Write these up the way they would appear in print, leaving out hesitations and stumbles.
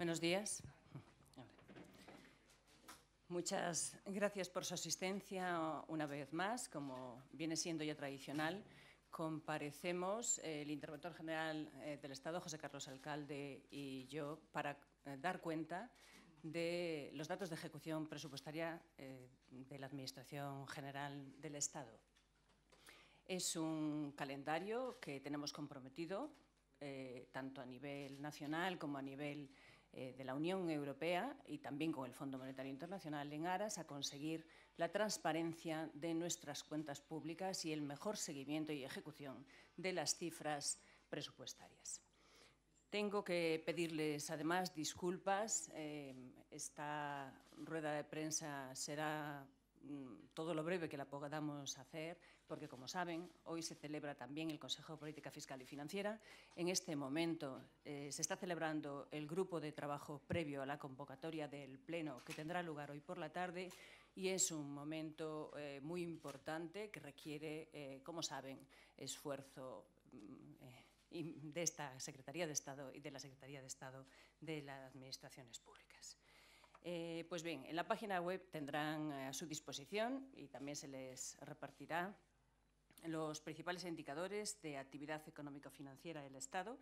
Buenos días. Muchas gracias por su asistencia una vez más. Como viene siendo ya tradicional, comparecemos el interventor general del Estado, José Carlos Alcalde, y yo para dar cuenta de los datos de ejecución presupuestaria de la Administración General del Estado. Es un calendario que tenemos comprometido tanto a nivel nacional como a nivel de la Unión Europea y también con el Fondo Monetario Internacional en aras a conseguir la transparencia de nuestras cuentas públicas y el mejor seguimiento y ejecución de las cifras presupuestarias. Tengo que pedirles, además, disculpas. Esta rueda de prensa será todo lo breve que la podamos hacer, porque, como saben, hoy se celebra también el Consejo de Política Fiscal y Financiera. En este momento se está celebrando el grupo de trabajo previo a la convocatoria del Pleno, que tendrá lugar hoy por la tarde, y es un momento muy importante que requiere, como saben, esfuerzo de esta Secretaría de Estado y de la Secretaría de Estado de las Administraciones Públicas. Pues bien, en la página web tendrán a su disposición y también se les repartirá los principales indicadores de actividad económico-financiera del Estado,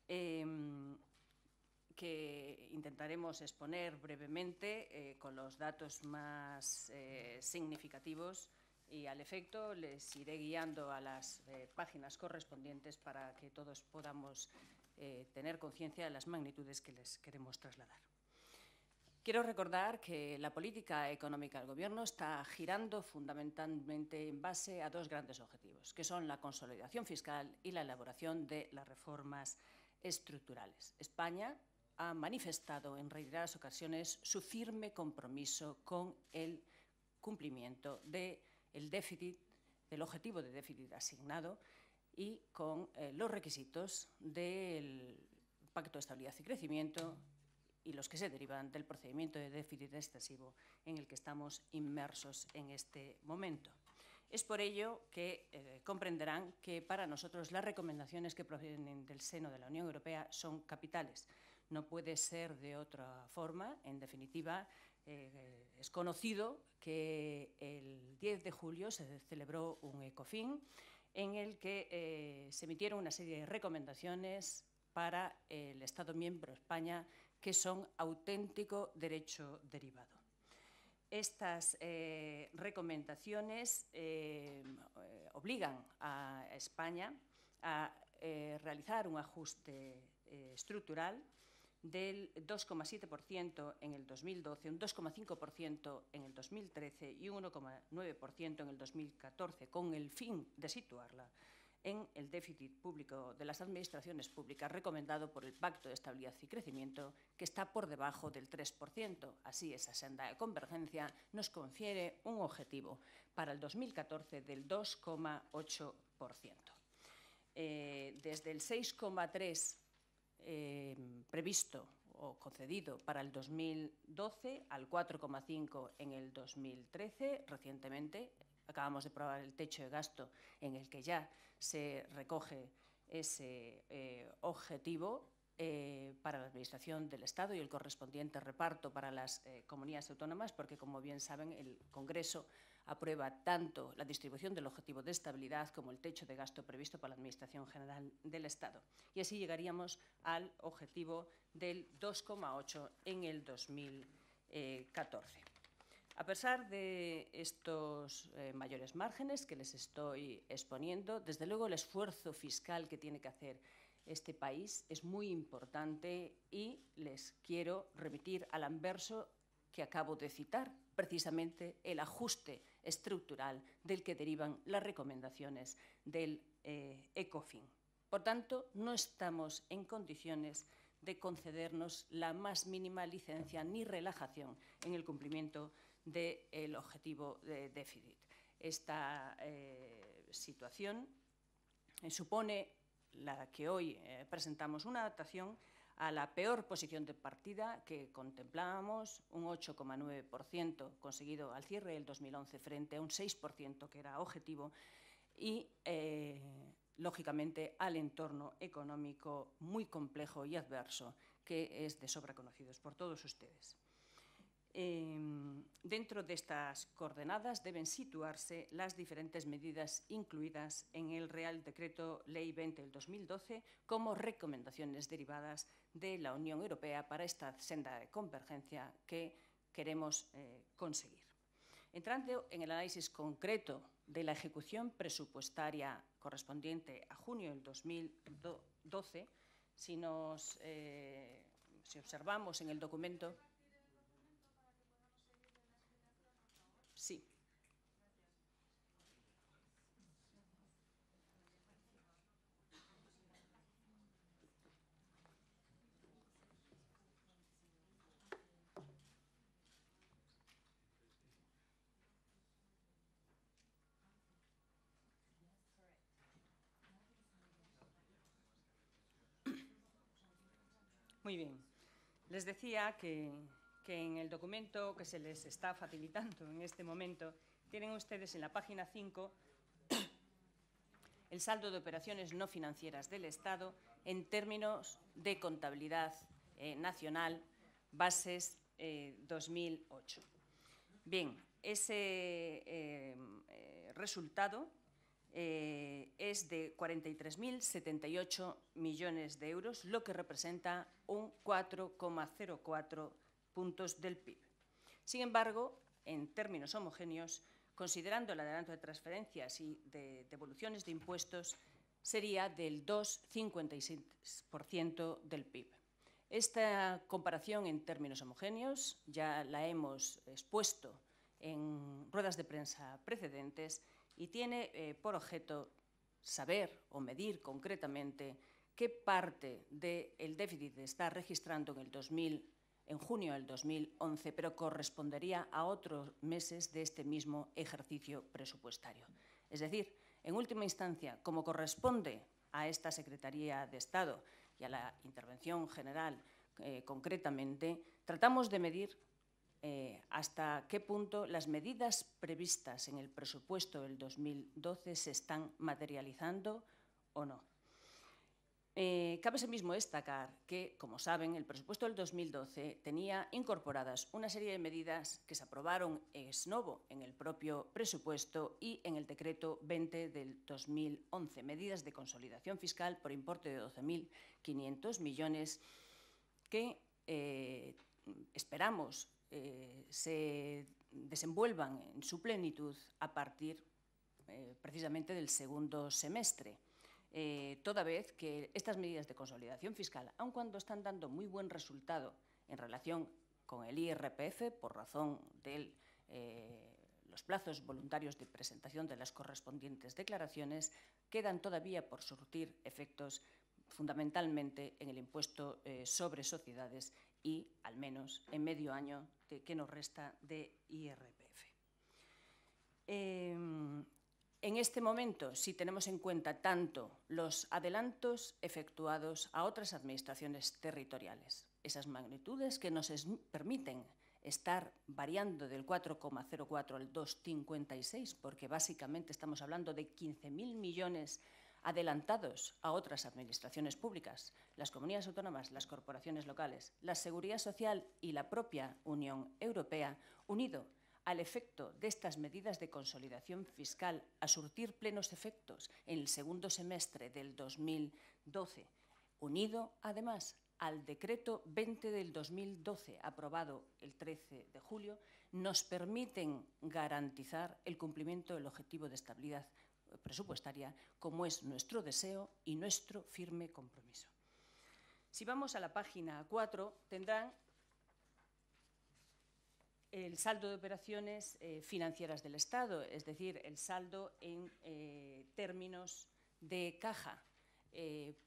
que intentaremos exponer brevemente con los datos más significativos, y al efecto les iré guiando a las páginas correspondientes para que todos podamos tener conciencia de las magnitudes que les queremos trasladar. Quiero recordar que la política económica del Gobierno está girando fundamentalmente en base a dos grandes objetivos, que son la consolidación fiscal y la elaboración de las reformas estructurales. España ha manifestado en reiteradas ocasiones su firme compromiso con el cumplimiento del objetivo de déficit asignado y con los requisitos del Pacto de Estabilidad y Crecimiento y los que se derivan del procedimiento de déficit excesivo en el que estamos inmersos en este momento. Es por ello que comprenderán que para nosotros las recomendaciones que provienen del seno de la Unión Europea son capitales. No puede ser de otra forma. En definitiva, es conocido que el 10 de julio se celebró un ECOFIN en el que se emitieron una serie de recomendaciones para el Estado miembro España que son auténtico derecho derivado. Estas recomendaciones obligan a España a realizar un ajuste estructural del 2,7% en el 2012, un 2,5% en el 2013 y un 1,9% en el 2014, con el fin de situarla en el déficit público de las administraciones públicas recomendado por el Pacto de Estabilidad y Crecimiento, que está por debajo del 3%. Así, esa senda de convergencia nos confiere un objetivo para el 2014 del 2,8%. Desde el 6,3% previsto o concedido para el 2012 al 4,5% en el 2013, recientemente acabamos de aprobar el techo de gasto en el que ya se recoge ese objetivo para la Administración del Estado y el correspondiente reparto para las comunidades autónomas, porque, como bien saben, el Congreso aprueba tanto la distribución del objetivo de estabilidad como el techo de gasto previsto para la Administración General del Estado. Y así llegaríamos al objetivo del 2,8% en el 2014. A pesar de estos mayores márgenes que les estoy exponiendo, desde luego el esfuerzo fiscal que tiene que hacer este país es muy importante y les quiero remitir al anverso que acabo de citar, precisamente el ajuste estructural del que derivan las recomendaciones del ECOFIN. Por tanto, no estamos en condiciones de concedernos la más mínima licencia ni relajación en el cumplimiento del objetivo de déficit. Esta situación supone la que hoy presentamos una adaptación a la peor posición de partida que contemplábamos, un 8,9% conseguido al cierre del 2011 frente a un 6% que era objetivo y, lógicamente, al entorno económico muy complejo y adverso que es de sobra conocidos por todos ustedes. Dentro de estas coordenadas deben situarse las diferentes medidas incluidas en el Real Decreto Ley 20 del 2012 como recomendaciones derivadas de la Unión Europea para esta senda de convergencia que queremos conseguir. Entrando en el análisis concreto de la ejecución presupuestaria correspondiente a junio del 2012, si observamos en el documento. Sí. Muy bien. Les decía que en el documento que se les está facilitando en este momento tienen ustedes en la página 5 el saldo de operaciones no financieras del Estado en términos de contabilidad nacional, bases 2008. Bien, ese resultado es de 43.078 millones de euros, lo que representa un 4,04 puntos del PIB. Sin embargo, en términos homogéneos, considerando el adelanto de transferencias y de devoluciones de impuestos, sería del 2,56% del PIB. Esta comparación en términos homogéneos ya la hemos expuesto en ruedas de prensa precedentes y tiene por objeto saber o medir concretamente qué parte del déficit está registrando en junio del 2011, pero correspondería a otros meses de este mismo ejercicio presupuestario. Es decir, en última instancia, como corresponde a esta Secretaría de Estado y a la Intervención General concretamente, tratamos de medir hasta qué punto las medidas previstas en el presupuesto del 2012 se están materializando o no. Cabe asimismo destacar que, como saben, el presupuesto del 2012 tenía incorporadas una serie de medidas que se aprobaron ex novo en el propio presupuesto y en el decreto 20 del 2011, medidas de consolidación fiscal por importe de 12.500 millones que esperamos se desenvuelvan en su plenitud a partir precisamente del segundo semestre. Toda vez que estas medidas de consolidación fiscal, aun cuando están dando muy buen resultado en relación con el IRPF, por razón de los plazos voluntarios de presentación de las correspondientes declaraciones, quedan todavía por surtir efectos fundamentalmente en el impuesto sobre sociedades y, al menos, en medio año que nos resta de IRPF. En este momento, si tenemos en cuenta tanto los adelantos efectuados a otras administraciones territoriales, esas magnitudes que nos permiten estar variando del 4,04 al 2,56, porque básicamente estamos hablando de 15.000 millones adelantados a otras administraciones públicas, las comunidades autónomas, las corporaciones locales, la Seguridad Social y la propia Unión Europea, unido al efecto de estas medidas de consolidación fiscal a surtir plenos efectos en el segundo semestre del 2012, unido además al decreto 20 del 2012 aprobado el 13 de julio, nos permiten garantizar el cumplimiento del objetivo de estabilidad presupuestaria, como es nuestro deseo y nuestro firme compromiso. Si vamos a la página 4, tendrán el saldo de operaciones financieras del Estado, es decir, el saldo en términos de caja.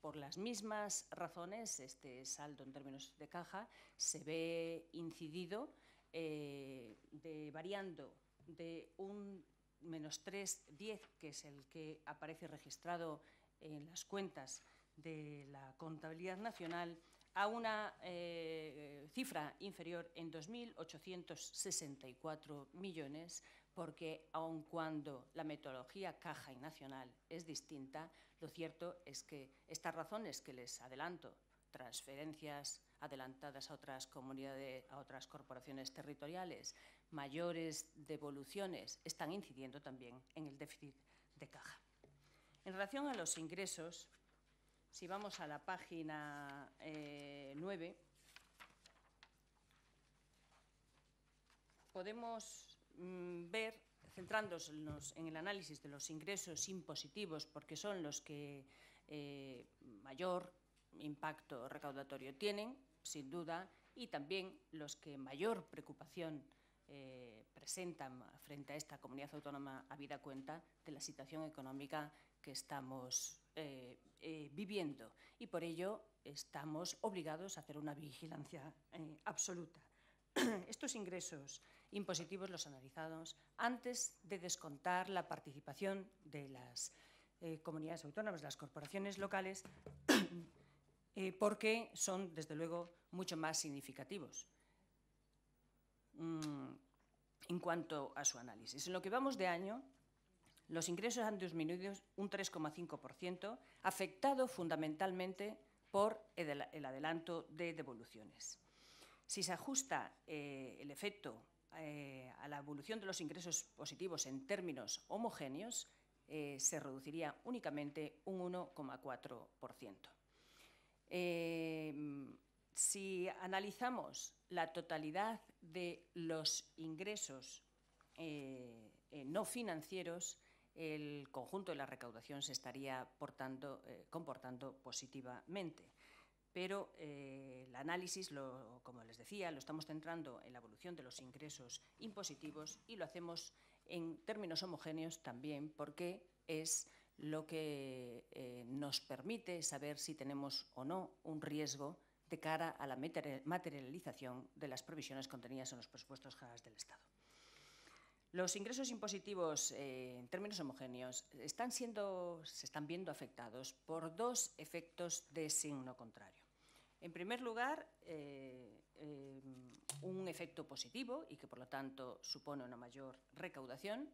Por las mismas razones, este saldo en términos de caja se ve incidido variando de un menos 3,10, que es el que aparece registrado en las cuentas de la contabilidad nacional, a una cifra inferior en 2.864 millones, porque aun cuando la metodología caja y nacional es distinta, lo cierto es que estas razones que les adelanto, transferencias adelantadas a otras comunidades, a otras corporaciones territoriales, mayores devoluciones, están incidiendo también en el déficit de caja. En relación a los ingresos, si vamos a la página 9, podemos ver, centrándonos en el análisis de los ingresos impositivos, porque son los que mayor impacto recaudatorio tienen, sin duda, y también los que mayor preocupación presentan frente a esta comunidad autónoma, habida cuenta de la situación económica que estamos viviendo. Y por ello estamos obligados a hacer una vigilancia absoluta. Estos ingresos impositivos los analizamos antes de descontar la participación de las comunidades autónomas, las corporaciones locales, porque son, desde luego, mucho más significativos en cuanto a su análisis. En lo que vamos de año, los ingresos han disminuido un 3,5%, afectado fundamentalmente por el adelanto de devoluciones. Si se ajusta el efecto a la evolución de los ingresos positivos en términos homogéneos, se reduciría únicamente un 1,4%. Si analizamos la totalidad de los ingresos no financieros, el conjunto de la recaudación se estaría comportando positivamente. Pero el análisis, como les decía, lo estamos centrando en la evolución de los ingresos impositivos y lo hacemos en términos homogéneos también porque es lo que nos permite saber si tenemos o no un riesgo de cara a la materialización de las previsiones contenidas en los presupuestos generales del Estado. Los ingresos impositivos en términos homogéneos se están viendo afectados por dos efectos de signo contrario. En primer lugar, un efecto positivo y que, por lo tanto, supone una mayor recaudación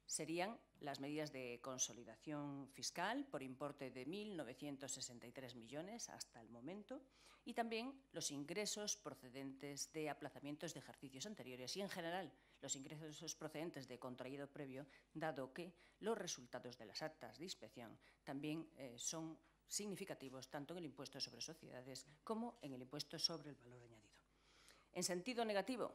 serían las medidas de consolidación fiscal por importe de 1.963 millones hasta el momento y también los ingresos procedentes de aplazamientos de ejercicios anteriores y, en general, los ingresos procedentes de contraído previo, dado que los resultados de las actas de inspección también son significativos tanto en el impuesto sobre sociedades como en el impuesto sobre el valor añadido. En sentido negativo,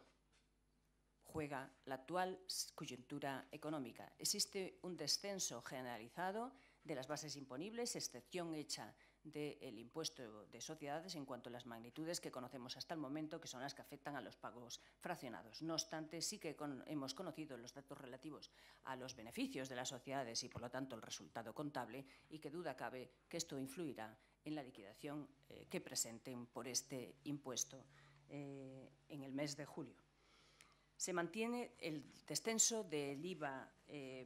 juega la actual coyuntura económica. Existe un descenso generalizado de las bases imponibles, excepción hecha del impuesto de sociedades en cuanto a las magnitudes que conocemos hasta el momento, que son las que afectan a los pagos fraccionados. No obstante, sí que hemos conocido los datos relativos a los beneficios de las sociedades y, por lo tanto, el resultado contable, y que duda cabe que esto influirá en la liquidación que presenten por este impuesto en el mes de julio. Se mantiene el descenso del IVA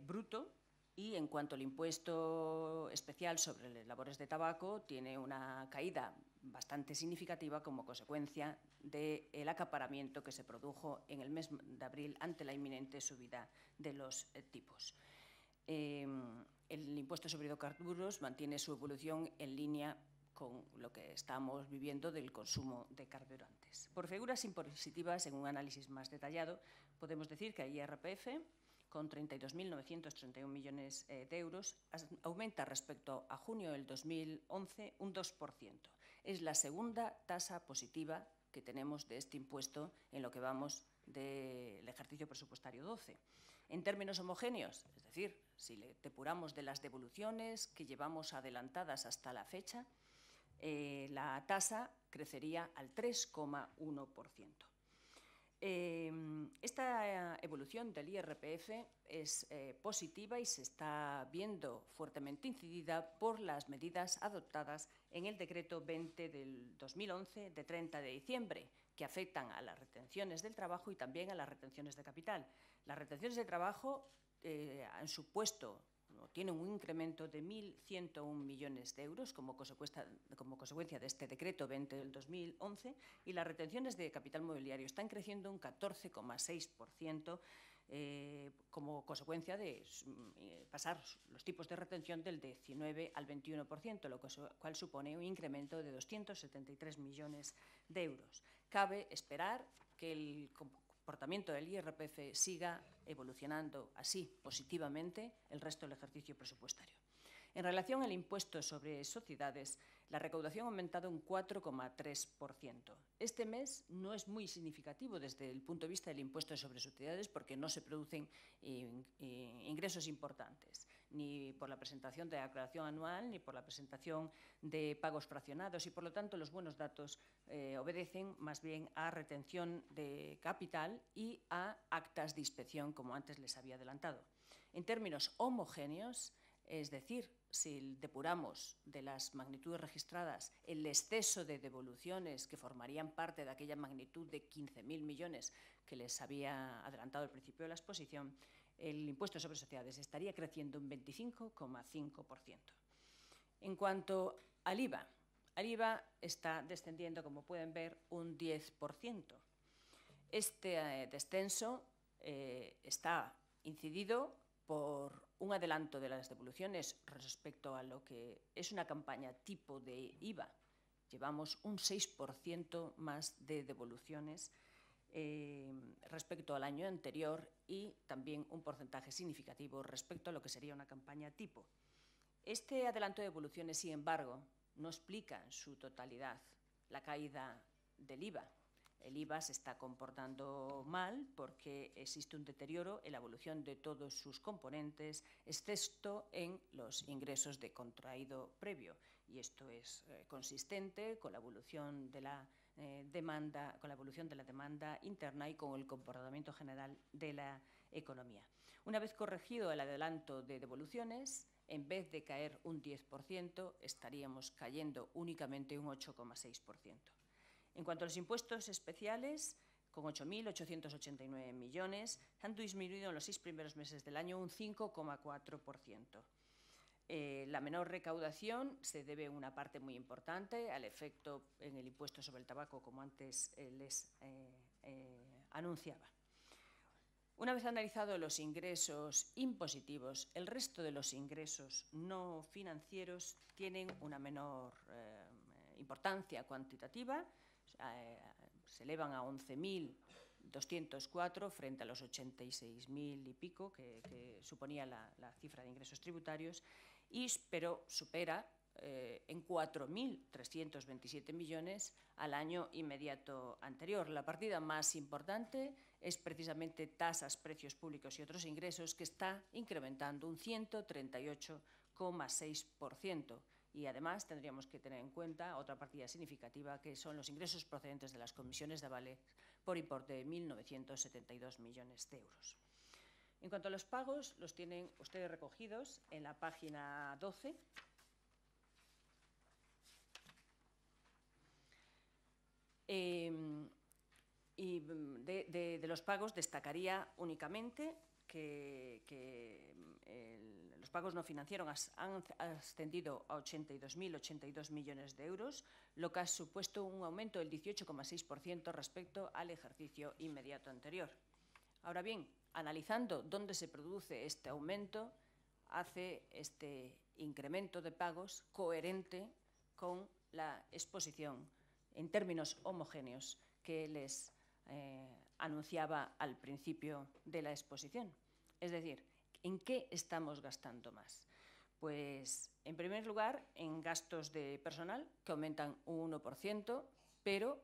bruto y, en cuanto al impuesto especial sobre labores de tabaco, tiene una caída bastante significativa como consecuencia del acaparamiento que se produjo en el mes de abril ante la inminente subida de los tipos. El impuesto sobre hidrocarburos mantiene su evolución en línea con lo que estamos viviendo del consumo de carburantes. Por figuras impositivas, en un análisis más detallado, podemos decir que el IRPF, con 32.931 millones de euros, aumenta respecto a junio del 2011 un 2%. Es la segunda tasa positiva que tenemos de este impuesto en lo que vamos del ejercicio presupuestario 12. En términos homogéneos, es decir, si le depuramos de las devoluciones que llevamos adelantadas hasta la fecha, la tasa crecería al 3,1%. Esta evolución del IRPF es positiva y se está viendo fuertemente incidida por las medidas adoptadas en el Decreto 20 del 2011 de 30 de diciembre, que afectan a las retenciones del trabajo y también a las retenciones de capital. Las retenciones de trabajo han supuesto tiene un incremento de 1.101 millones de euros como consecuencia de este decreto 20 del 2011 y las retenciones de capital mobiliario están creciendo un 14,6%, como consecuencia de pasar los tipos de retención del 19 al 21%, lo cual supone un incremento de 273 millones de euros. Cabe esperar que el comportamiento del IRPF siga evolucionando así positivamente el resto del ejercicio presupuestario. En relación al impuesto sobre sociedades, la recaudación ha aumentado un 4,3%. Este mes no es muy significativo desde el punto de vista del impuesto sobre sociedades porque no se producen ingresos importantes, ni por la presentación de la declaración anual, ni por la presentación de pagos fraccionados y, por lo tanto, los buenos datos obedecen más bien a retención de capital y a actas de inspección, como antes les había adelantado. En términos homogéneos, es decir, si depuramos de las magnitudes registradas el exceso de devoluciones que formarían parte de aquella magnitud de 15.000 millones que les había adelantado al principio de la exposición, el impuesto sobre sociedades estaría creciendo un 25,5%. En cuanto al IVA está descendiendo, como pueden ver, un 10%. Este descenso está incidido por un adelanto de las devoluciones respecto a lo que es una campaña tipo de IVA. Llevamos un 6% más de devoluciones respecto al año anterior y también un porcentaje significativo respecto a lo que sería una campaña tipo. Este adelanto de devoluciones, sin embargo, no explica en su totalidad la caída del IVA. El IVA se está comportando mal porque existe un deterioro en la evolución de todos sus componentes, excepto en los ingresos de contraído previo. Y esto es consistente con la evolución de la demanda interna y con el comportamiento general de la economía. Una vez corregido el adelanto de devoluciones, en vez de caer un 10%, estaríamos cayendo únicamente un 8,6%. En cuanto a los impuestos especiales, con 8.889 millones, han disminuido en los 6 primeros meses del año un 5,4%. La menor recaudación se debe en una parte muy importante al efecto en el impuesto sobre el tabaco, como antes les anunciaba. Una vez analizados los ingresos impositivos, el resto de los ingresos no financieros tienen una menor importancia cuantitativa, se elevan a 11.204 frente a los 86.000 y pico que suponía la cifra de ingresos tributarios, pero supera en 4.327 millones al año inmediato anterior. La partida más importante es precisamente tasas, precios públicos y otros ingresos, que está incrementando un 138,6%. Y además tendríamos que tener en cuenta otra partida significativa, que son los ingresos procedentes de las comisiones de avales por importe de 1.972 millones de euros. En cuanto a los pagos, los tienen ustedes recogidos en la página 12. Y de los pagos destacaría únicamente que los pagos no financieros han ascendido a 82.082 millones de euros, lo que ha supuesto un aumento del 18,6% respecto al ejercicio inmediato anterior. Ahora bien, analizando dónde se produce este aumento, hace este incremento de pagos coherente con la exposición en términos homogéneos que les anunciaba al principio de la exposición. Es decir, ¿en qué estamos gastando más? Pues, en primer lugar, en gastos de personal, que aumentan un 1%, pero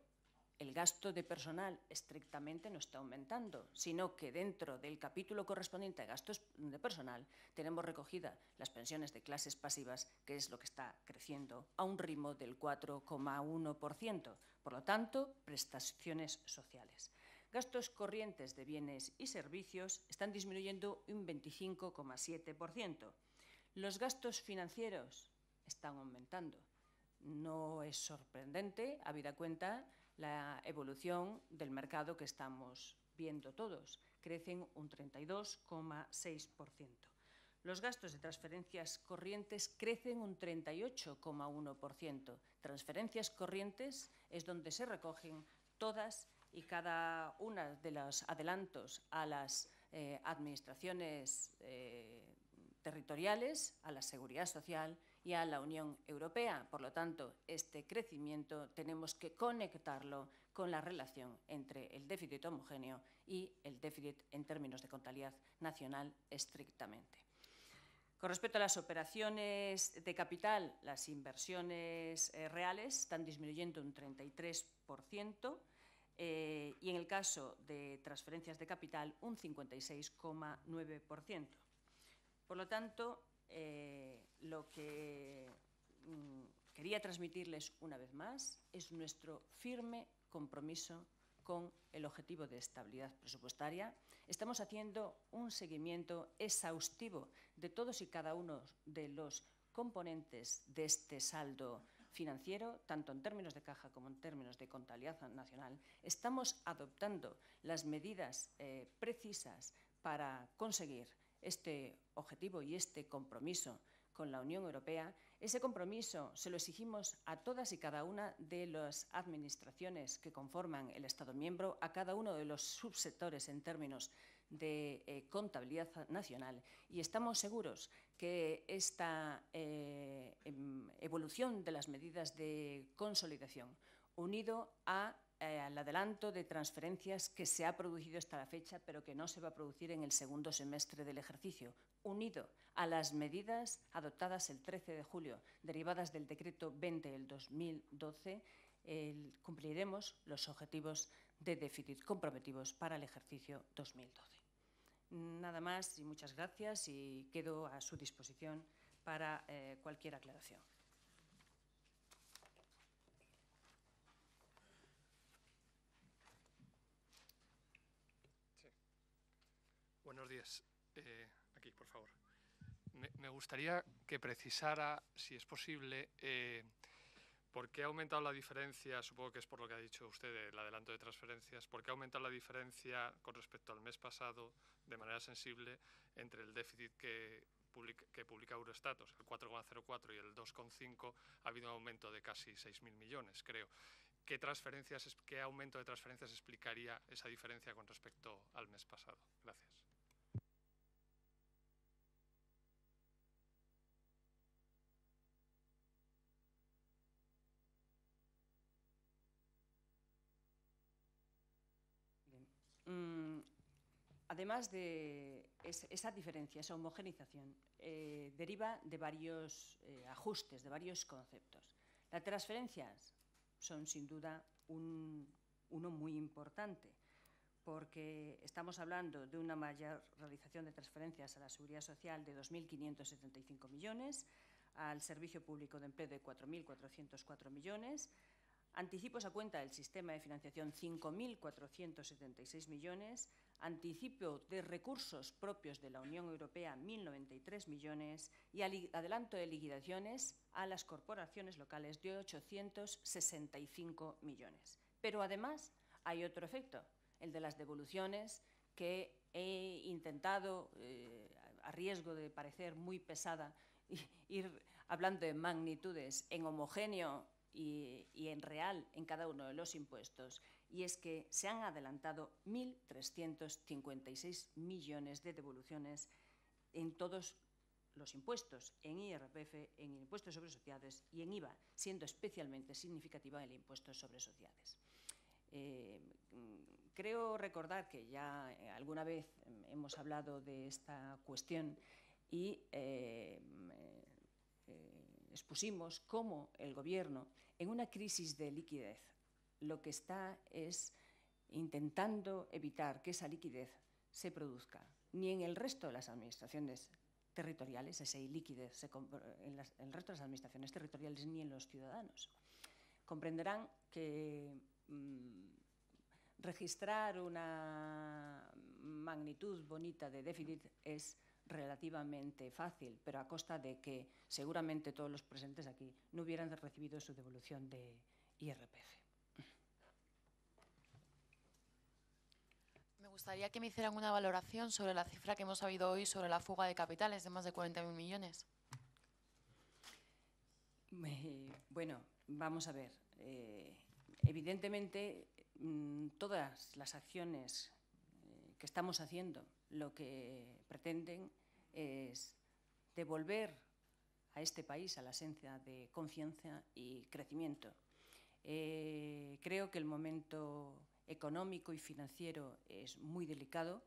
el gasto de personal estrictamente no está aumentando, sino que dentro del capítulo correspondiente a gastos de personal tenemos recogida las pensiones de clases pasivas, que es lo que está creciendo a un ritmo del 4,1%. Por lo tanto, prestaciones sociales. Gastos corrientes de bienes y servicios están disminuyendo un 25,7%. Los gastos financieros están aumentando. No es sorprendente, habida cuenta la evolución del mercado que estamos viendo todos. Crecen un 32,6%. Los gastos de transferencias corrientes crecen un 38,1%. Transferencias corrientes es donde se recogen todas y cada una de los adelantos a las administraciones territoriales, a la Seguridad Social y a la Unión Europea. Por lo tanto, este crecimiento tenemos que conectarlo con la relación entre el déficit homogéneo y el déficit en términos de contabilidad nacional estrictamente. Con respecto a las operaciones de capital, las inversiones reales están disminuyendo un 33%. Y en el caso de transferencias de capital, un 56,9%. Por lo tanto, lo que quería transmitirles una vez más es nuestro firme compromiso con el objetivo de estabilidad presupuestaria. Estamos haciendo un seguimiento exhaustivo de todos y cada uno de los componentes de este saldo financiero, tanto en términos de caja como en términos de contabilidad nacional. Estamos adoptando las medidas precisas para conseguir este objetivo y este compromiso con la Unión Europea. Ese compromiso se lo exigimos a todas y cada una de las administraciones que conforman el Estado miembro, a cada uno de los subsectores en términos de contabilidad nacional, y estamos seguros que esta evolución de las medidas de consolidación, unido al adelanto de transferencias que se ha producido hasta la fecha, pero que no se va a producir en el segundo semestre del ejercicio, unido a las medidas adoptadas el 13 de julio, derivadas del Decreto 20 del 2012, cumpliremos los objetivos de déficit comprometidos para el ejercicio 2012. Nada más y muchas gracias, y quedo a su disposición para cualquier aclaración. Sí. Buenos días. Aquí, por favor. Me gustaría que precisara, si es posible, ¿por qué ha aumentado la diferencia? Supongo que es por lo que ha dicho usted, el adelanto de transferencias. ¿Por qué ha aumentado la diferencia con respecto al mes pasado de manera sensible entre el déficit que publica Eurostat, o sea, el 4,04 y el 2,5? Ha habido un aumento de casi 6.000 millones, creo. ¿Qué aumento de transferencias explicaría esa diferencia con respecto al mes pasado? Gracias. Además de esa diferencia, esa homogeneización, deriva de varios ajustes, de varios conceptos. Las transferencias son, sin duda, uno muy importante, porque estamos hablando de una mayor realización de transferencias a la Seguridad Social de 2.575 millones, al Servicio Público de Empleo de 4.404 millones, anticipos a cuenta del sistema de financiación 5.476 millones, anticipo de recursos propios de la Unión Europea 1.093 millones y adelanto de liquidaciones a las corporaciones locales de 865 millones. Pero además hay otro efecto, el de las devoluciones, que he intentado, a riesgo de parecer muy pesada, ir hablando de magnitudes en homogéneo y en real en cada uno de los impuestos, y es que se han adelantado 1.356 millones de devoluciones en todos los impuestos, en IRPF, en el impuesto sobre sociedades y en IVA, siendo especialmente significativa el impuesto sobre sociedades. Creo recordar que ya alguna vez hemos hablado de esta cuestión y expusimos cómo el Gobierno, en una crisis de liquidez, lo que está es intentando evitar que esa liquidez se produzca ni en el resto de las administraciones territoriales, esa liquidez en el resto de las administraciones territoriales, ni en los ciudadanos. Comprenderán que registrar una magnitud bonita de déficit es relativamente fácil, pero a costa de que seguramente todos los presentes aquí no hubieran recibido su devolución de IRPF. Me gustaría que me hicieran una valoración sobre la cifra que hemos sabido hoy sobre la fuga de capitales de más de 40.000 millones. Bueno, vamos a ver. Evidentemente, todas las acciones que estamos haciendo lo que pretenden es devolver a este país a la esencia de confianza y crecimiento. Creo que el momento económico y financiero es muy delicado.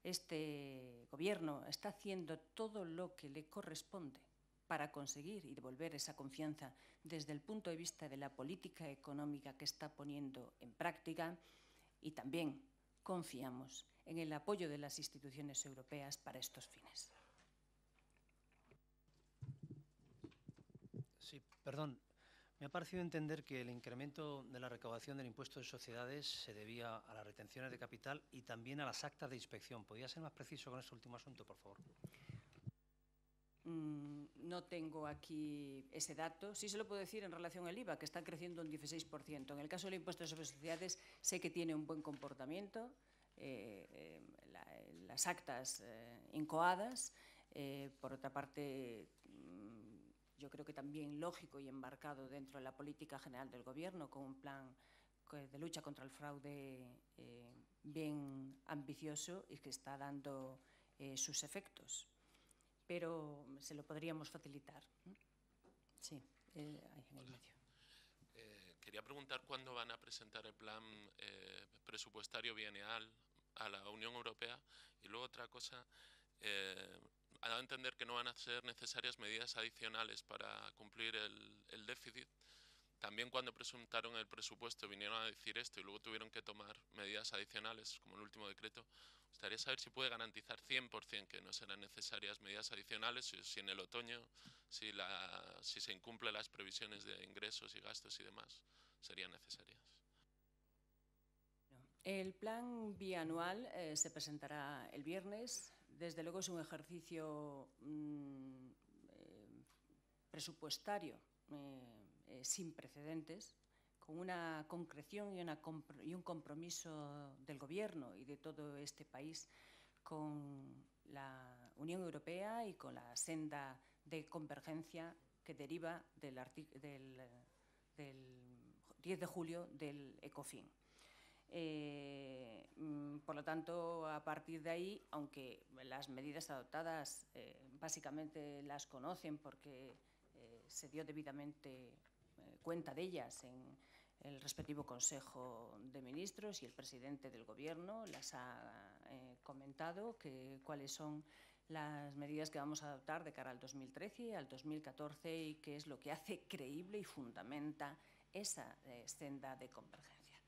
Este Gobierno está haciendo todo lo que le corresponde para conseguir y devolver esa confianza desde el punto de vista de la política económica que está poniendo en práctica, y también confiamos en el apoyo de las instituciones europeas para estos fines. Sí, perdón. Me ha parecido entender que el incremento de la recaudación del impuesto de sociedades se debía a las retenciones de capital y también a las actas de inspección. ¿Podría ser más preciso con este último asunto, por favor? No tengo aquí ese dato. Sí se lo puedo decir en relación al IVA, que está creciendo un 16%. En el caso del impuesto sobre sociedades sé que tiene un buen comportamiento. Las actas incoadas, por otra parte, yo creo que también lógico y embarcado dentro de la política general del Gobierno, con un plan de lucha contra el fraude bien ambicioso y que está dando sus efectos. Pero se lo podríamos facilitar. Sí, ahí en el medio. Quería preguntar cuándo van a presentar el plan presupuestario bienal a la Unión Europea. Y luego otra cosa, ha dado a entender que no van a ser necesarias medidas adicionales para cumplir el déficit. También cuando presentaron el presupuesto vinieron a decir esto y luego tuvieron que tomar medidas adicionales, como el último decreto. Me gustaría saber si puede garantizar 100% que no serán necesarias medidas adicionales, si en el otoño, si se incumplen las previsiones de ingresos y gastos y demás, serían necesarias. El plan bianual se presentará el viernes. Desde luego es un ejercicio presupuestario sin precedentes, con una concreción y un compromiso del Gobierno y de todo este país con la Unión Europea y con la senda de convergencia que deriva del 10 de julio del ECOFIN. Por lo tanto, a partir de ahí, aunque las medidas adoptadas básicamente las conocen porque se dio debidamente cuenta de ellas en el respectivo Consejo de Ministros y el presidente del Gobierno las ha comentado cuáles son las medidas que vamos a adoptar de cara al 2013 y al 2014 y qué es lo que hace creíble y fundamenta esa senda de convergencia.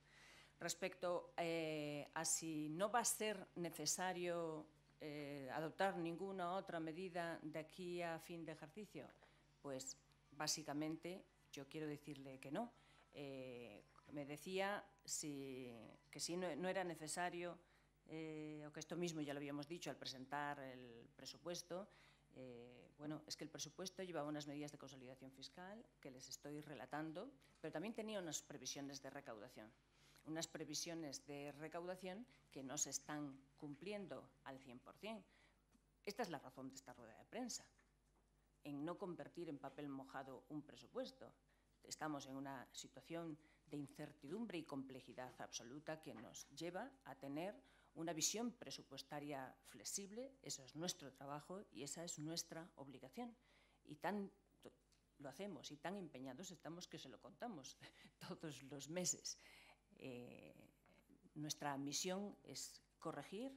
Respecto a si no va a ser necesario adoptar ninguna otra medida de aquí a fin de ejercicio, pues básicamente yo quiero decirle que no. Me decía que si no era necesario, o que esto mismo ya lo habíamos dicho al presentar el presupuesto. Bueno, es que el presupuesto llevaba unas medidas de consolidación fiscal que les estoy relatando, pero también tenía unas previsiones de recaudación. Unas previsiones de recaudación que no se están cumpliendo al 100%. Esta es la razón de esta rueda de prensa, en no convertir en papel mojado un presupuesto. Estamos en una situación de incertidumbre y complejidad absoluta que nos lleva a tener una visión presupuestaria flexible. Eso es nuestro trabajo y esa es nuestra obligación. Y tanto lo hacemos y tan empeñados estamos que se lo contamos todos los meses. Nuestra misión es corregir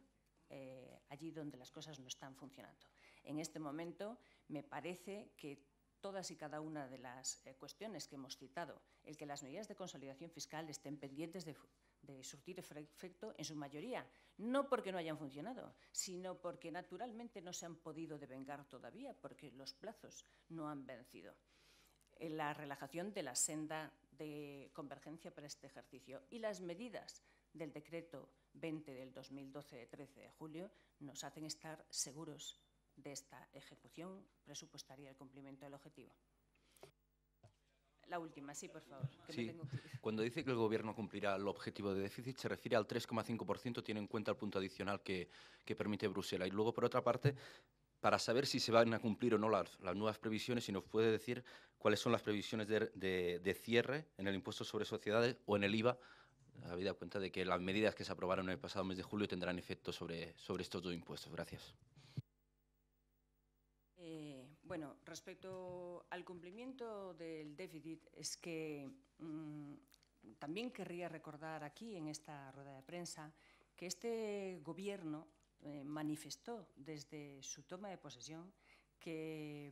allí donde las cosas no están funcionando. En este momento me parece que todas y cada una de las cuestiones que hemos citado, el que las medidas de consolidación fiscal estén pendientes de surtir efecto en su mayoría, no porque no hayan funcionado, sino porque naturalmente no se han podido devengar todavía, porque los plazos no han vencido. La relajación de la senda de convergencia para este ejercicio y las medidas del decreto 20 del 2012 de 13 de julio nos hacen estar seguros de esta ejecución presupuestaria del cumplimiento del objetivo. La última, sí, por favor. Sí, cuando dice que el Gobierno cumplirá el objetivo de déficit, se refiere al 3,5%, tiene en cuenta el punto adicional que permite Bruselas. Y luego, por otra parte, para saber si se van a cumplir o no las nuevas previsiones, si nos puede decir cuáles son las previsiones de cierre en el impuesto sobre sociedades o en el IVA habida cuenta de que las medidas que se aprobaron el pasado mes de julio tendrán efecto sobre estos dos impuestos. Gracias. Bueno, respecto al cumplimiento del déficit, es que también querría recordar aquí, en esta rueda de prensa, que este Gobierno manifestó desde su toma de posesión que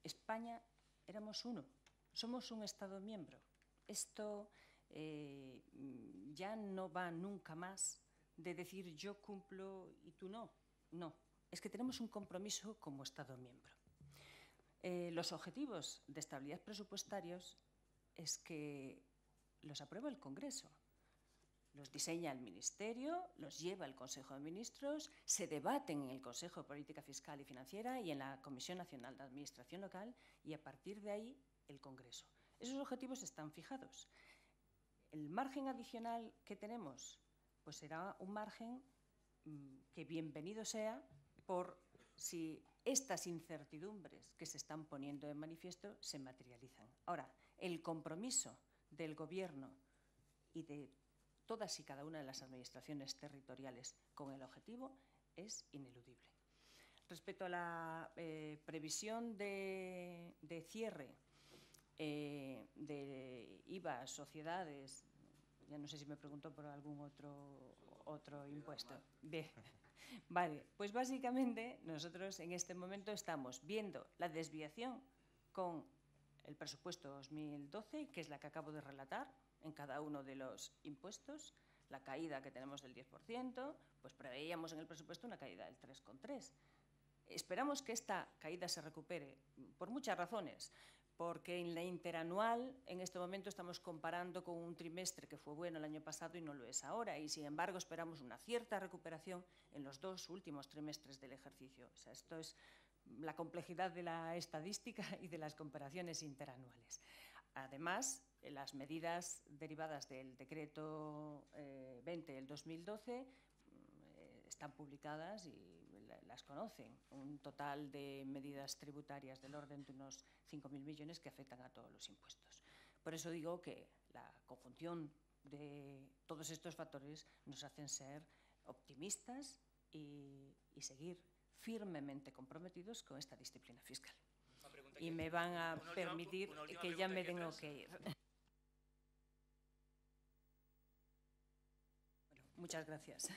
España éramos uno, somos un Estado miembro. Esto ya no va nunca más de decir yo cumplo y tú no. No, es que tenemos un compromiso como Estado miembro. Los objetivos de estabilidad presupuestarios es que los aprueba el Congreso. Los diseña el Ministerio, los lleva el Consejo de Ministros, se debaten en el Consejo de Política Fiscal y Financiera y en la Comisión Nacional de Administración Local, y a partir de ahí el Congreso. Esos objetivos están fijados. El margen adicional que tenemos, pues será un margen que bienvenido sea por si estas incertidumbres que se están poniendo de manifiesto se materializan. Ahora, el compromiso del Gobierno y de todas y cada una de las administraciones territoriales con el objetivo es ineludible. Respecto a la previsión de cierre de IVA, sociedades, ya no sé si me preguntó por algún otro impuesto. Bien. Vale, pues básicamente nosotros en este momento estamos viendo la desviación con el presupuesto 2012, que es la que acabo de relatar, en cada uno de los impuestos, la caída que tenemos del 10%, pues preveíamos en el presupuesto una caída del 3,3%. Esperamos que esta caída se recupere por muchas razones, porque en la interanual en este momento estamos comparando con un trimestre que fue bueno el año pasado y no lo es ahora, y sin embargo esperamos una cierta recuperación en los 2 últimos trimestres del ejercicio. O sea, esto es la complejidad de la estadística y de las comparaciones interanuales. Además, las medidas derivadas del decreto 20 del 2012 están publicadas y las conocen. Un total de medidas tributarias del orden de unos 5.000 millones que afectan a todos los impuestos. Por eso digo que la conjunción de todos estos factores nos hacen ser optimistas y seguir firmemente comprometidos con esta disciplina fiscal. Y me van a permitir que ya me tengo que ir. Bueno, muchas gracias.